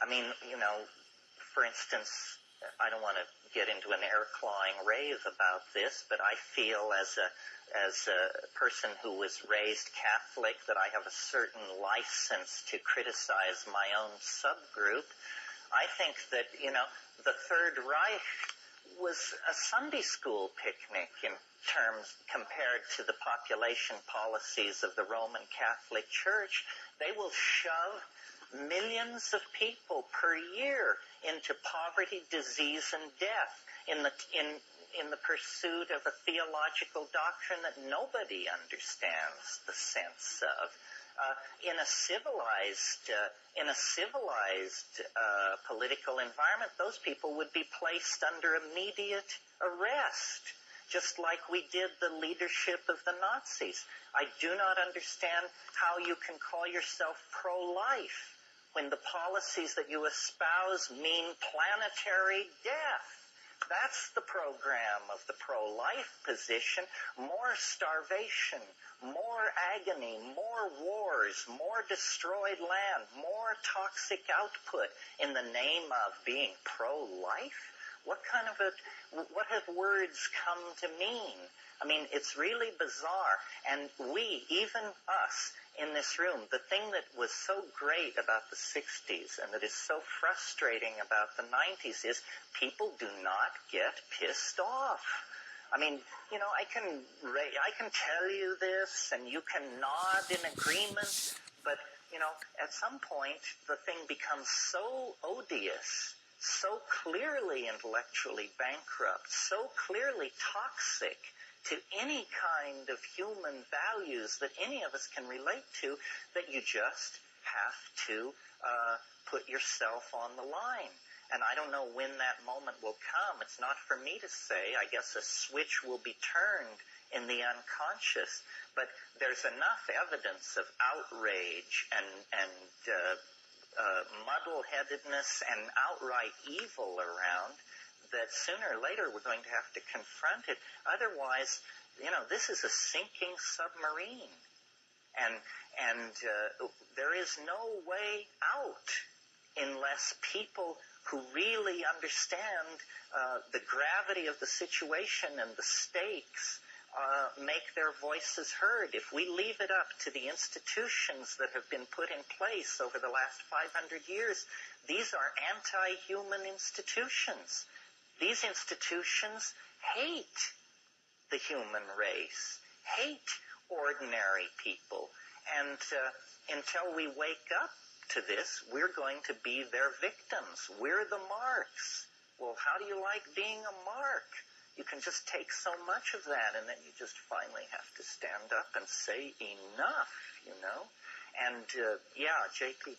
I mean, for instance, I don't want to get into an air-clawing rave about this, but I feel as a person who was raised Catholic that I have a certain license to criticize my own subgroup. I think that, the Third Reich was a Sunday school picnic in terms compared to the population policies of the Roman Catholic Church. They will shove millions of people per year into poverty, disease, and death in the pursuit of a theological doctrine that nobody understands the sense of. In a civilized political environment, those people would be placed under immediate arrest, just like we did the leadership of the Nazis. I do not understand how you can call yourself pro-life when the policies that you espouse mean planetary death. That's the program of the pro-life position. More starvation, more agony, more wars, more destroyed land, more toxic output in the name of being pro-life? What have words come to mean? I mean, it's really bizarre. And we, even us in this room, the thing that was so great about the 60s and that is so frustrating about the 90s is people do not get pissed off. I mean, I can tell you this and you can nod in agreement, but, at some point the thing becomes so odious, so clearly intellectually bankrupt, so clearly toxic to any kind of human values that any of us can relate to, that you just have to put yourself on the line. And I don't know when that moment will come. It's not for me to say. I guess a switch will be turned in the unconscious. But there's enough evidence of outrage and muddle-headedness and outright evil around that sooner or later we're going to have to confront it. Otherwise, this is a sinking submarine. And there is no way out unless people who really understand the gravity of the situation and the stakes make their voices heard. If we leave it up to the institutions that have been put in place over the last 500 years, these are anti-human institutions. These institutions hate the human race, hate ordinary people. And until we wake up to this, we're going to be their victims. We're the marks. Well, how do you like being a mark? You can just take so much of that, and then you just finally have to stand up and say enough, And, JP.